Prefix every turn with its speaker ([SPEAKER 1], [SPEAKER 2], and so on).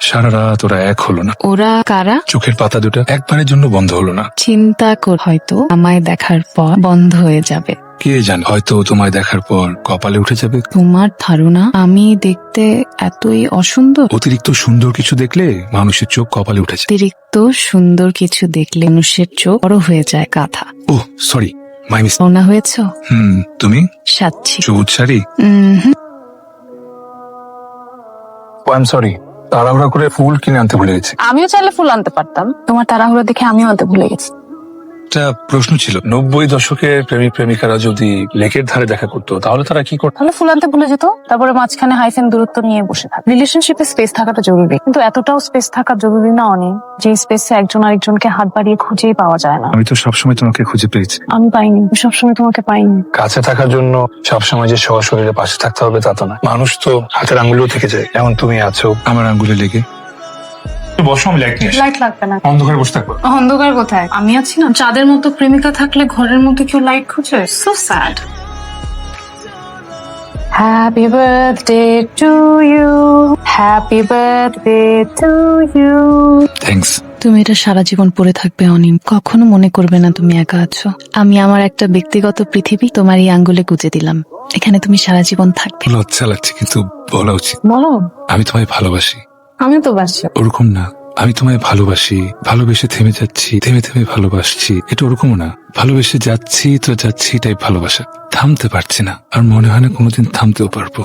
[SPEAKER 1] সারা রাত ওরা এক হলো না।
[SPEAKER 2] ওরা কারা?
[SPEAKER 1] চোখের পাতা দুটো একবারের জন্য বন্ধ হলো না।
[SPEAKER 2] চিন্তা কর, হয়তো আমায় দেখার পর বন্ধ হয়ে যাবে।
[SPEAKER 1] কে জানে, হয়তো তোমায় দেখার পর কপালে উঠে যাবে।
[SPEAKER 2] তোমার ধারণা আমি দেখতে এতই অসুন্দর?
[SPEAKER 1] অতিরিক্ত সুন্দর কিছু দেখলে মানুষের চোখ কপালে উঠে যায়।
[SPEAKER 2] অতিরিক্ত সুন্দর কিছু দেখলে মানুষের চোখ বড় হয়ে যায়। গাধা।
[SPEAKER 1] ওহ সরি, মাই মিস।
[SPEAKER 2] রওনা হয়েছ?
[SPEAKER 1] তুমি?
[SPEAKER 2] সাচ্ছি।
[SPEAKER 1] সবুজ শাড়ি। আই এম সরি, তাড়াহুড়া করে ফুল কিনে আনতে ভুলে গেছি।
[SPEAKER 3] আমিও চাইলে ফুল আনতে পারতাম, তোমার তাড়াহুড়ো দেখে আমিও আনতে ভুলে গেছি।
[SPEAKER 1] একটা প্রশ্ন ছিল, 90 দশকের প্রেমিক প্রেমিকারা যদি লেকের ধারে দেখা করতো তাহলে তারা কি করতো?
[SPEAKER 3] তাহলে ফুল আনতে ভুলে যেত, তারপরে মাঝখানে হাইফেন দূরত্ব নিয়ে বসে থাকে। রিলেশনশিপে স্পেস থাকাটা জরুরি, কিন্তু এতটাও স্পেস থাকা জরুরি না অনেক, যে স্পেসে একজন আরেকজনকে হাত বাড়িয়ে খুঁজেই পাওয়া যায় না।
[SPEAKER 1] আমি তো সবসময় তোমাকে খুঁজে পেয়েছি।
[SPEAKER 3] আমি পাইনি, আমি সবসময় তোমাকে পাইনি।
[SPEAKER 1] কাছে থাকার জন্য সবসময় যে শরীরের পাশে থাকতে হবে তা তো না। মানুষ তো হাতের আঙ্গুলেও থেকে যায়, যেমন তুমি আছো আমার আঙ্গুলে লেগে। বসো, আমি লাইট নিয়ে আসি।
[SPEAKER 3] লাইট লাগবে না।
[SPEAKER 1] অন্ধকারে বসে থাকবো।
[SPEAKER 3] অন্ধকার কোথায়? আমি আছি না। চাঁদের মতো প্রেমিকা থাকলে ঘরের মধ্যে কেউ লাইট খুঁজে? So sad. Happy birthday to you, happy birthday to you.
[SPEAKER 1] Thanks.
[SPEAKER 2] তুমি এটা সারা জীবন পড়ে থাকবে অনিম, কখনো মনে করবে না তুমি একা আছো। আমি আমার একটা ব্যক্তিগত পৃথিবী তোমার এই আঙ্গুলে গুজে দিলাম, এখানে তুমি সারা জীবন থাকবে।
[SPEAKER 1] লজ্জা লাগছে কিন্তু বলা উচিত।
[SPEAKER 3] বলো।
[SPEAKER 1] আমি তোমায় ভালোবাসি।
[SPEAKER 3] আমিও তো বাসি।
[SPEAKER 1] ওরকম না, আমি তোমায় ভালোবাসি, ভালোবেসে থেমে যাচ্ছি, থেমে থেমে ভালোবাসছি, এটা ওরকমও না। ভালোবেসে যাচ্ছি তো যাচ্ছি, এটাই ভালোবাসা। থামতে পারছি না, আর মনে হয় না কোনোদিন থামতেও পারবো।